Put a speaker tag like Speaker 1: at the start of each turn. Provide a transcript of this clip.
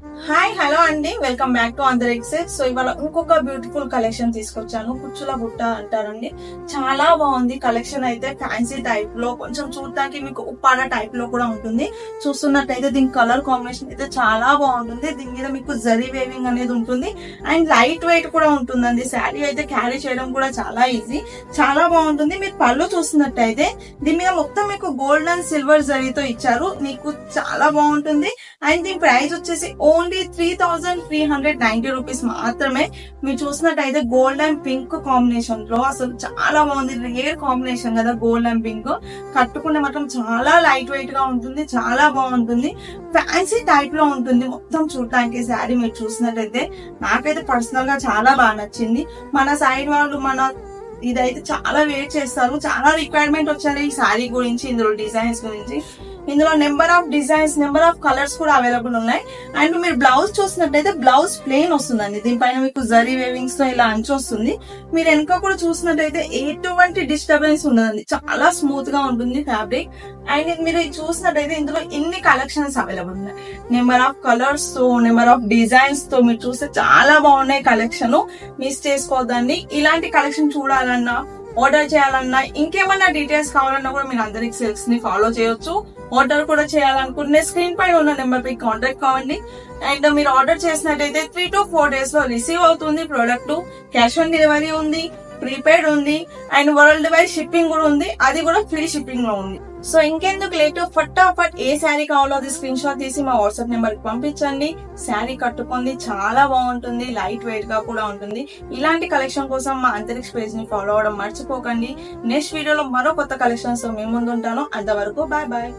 Speaker 1: Hi hello అండి, welcome back to అందరిక్స్. So ఇవాళ ఇంకొక బ్యూటిఫుల్ కలెక్షన్ తీసుకొచ్చాను. కుచ్చుల బుట్ట అంటారండి. చాలా బాగుంది కలెక్షన్ అయితే. ఫ్యాన్సీ టైప్ లో కొంచెం చూడటానికి మీకు ఉప్పాడ టైప్ లో కూడా ఉంటుంది. చూస్తున్నట్టయితే దీని కలర్ కాంబినేషన్ అయితే చాలా బాగుంటుంది. దీని మీద మీకు జరీ వేవింగ్ అనేది ఉంటుంది అండ్ లైట్ వెయిట్ కూడా ఉంటుందండి. శారీ అయితే క్యారీ చేయడం కూడా చాలా ఈజీ, చాలా బాగుంటుంది. మీరు పళ్ళు చూస్తున్నట్టయితే దీని మీద మొత్తం మీకు గోల్డ్ అండ్ సిల్వర్ జరీతో ఇచ్చారు. మీకు చాలా బాగుంటుంది. అండ్ దీని ప్రైస్ వచ్చేసి ఓన్లీ 3390 రూపీస్ మాత్రమే. మీరు చూసినట్టయితే గోల్డ్ అండ్ పింక్ కాంబినేషన్ లో అసలు చాలా బాగుంది. రేర్ కాంబినేషన్ కదా గోల్డ్ అండ్ పింక్. కట్టుకునే మాత్రం చాలా లైట్ వెయిట్ గా ఉంటుంది, చాలా బాగుంటుంది. ఫ్యాన్సీ టైప్ లో ఉంటుంది మొత్తం చూడటానికి శారీ. మీరు చూసినట్టయితే నాకైతే పర్సనల్ గా చాలా బాగా నచ్చింది. మన సైడ్ వాళ్ళు ఇదైతే చాలా వెయిట్ చేస్తారు. చాలా రిక్వైర్మెంట్ వచ్చారు ఈ శారీ గురించి, ఇందులో డిజైన్స్ గురించి. ఇందులో number of designs, number of colours కూడా అవైలబుల్ ఉన్నాయి. అండ్ మీరు బ్లౌజ్ చూసినట్టయితే బ్లౌజ్ ప్లెయిన్ వస్తుందండి. దీనిపైన మీకు జరీ వేవింగ్స్ తో ఇలా అంచు వస్తుంది. మీరు వెనక కూడా చూసినట్టయితే ఎటువంటి డిస్టర్బెన్స్ ఉండదండి. చాలా స్మూత్ గా ఉంటుంది ఫ్యాబ్రిక్. అండ్ మీరు చూసినట్టయితే ఇందులో ఎన్ని కలెక్షన్స్ అవైలబుల్ ఉన్నాయి. నెంబర్ ఆఫ్ కలర్స్ తో, నెంబర్ ఆఫ్ డిజైన్స్ తో మీరు చూస్తే చాలా బాగున్నాయి కలెక్షన్. మిస్ చేసుకోవద్దండి. ఇలాంటి కలెక్షన్ చూడాలన్నా, ఆర్డర్ చేయాలన్నా, ఇంకేమన్నా డీటెయిల్స్ కావాలన్నా కూడా మీరు అందరికి సేల్స్ ని ఫాలో చేయొచ్చు. ఆర్డర్ కూడా చేయాలనుకుంటే స్క్రీన్ పై ఉన్న నెంబర్ పై కాంటాక్ట్ కావండి. అండ్ మీరు ఆర్డర్ చేసినట్టయితే 3 to 4 days లో రిసీవ్ అవుతుంది ప్రోడక్ట్. క్యాష్ ఆన్ డెలివరీ ఉంది, ప్రీపెయిడ్ ఉంది అండ్ వరల్డ్ వైడ్ షిప్పింగ్ కూడా ఉంది. అది కూడా ఫ్రీ షిప్పింగ్ లో ఉంది. సో ఇంకెందుకు లేటు, ఫటాఫట్ ఏ శారీ కావాలో అది స్క్రీన్ షాట్ తీసి మా వాట్సాప్ నెంబర్ కి పంపించండి. శారీ కట్టుకుంది చాలా బాగుంటుంది, లైట్ వెయిట్ గా కూడా ఉంటుంది. ఇలాంటి కలెక్షన్ కోసం మా అంతరిక్ష పేజ్ ని ఫాలో అవడం మర్చిపోకండి. నెక్స్ట్ వీడియోలో మరో కొత్త కలెక్షన్స్ తో మీ ముందు ఉంటాను. అంతవరకు బాయ్ బాయ్.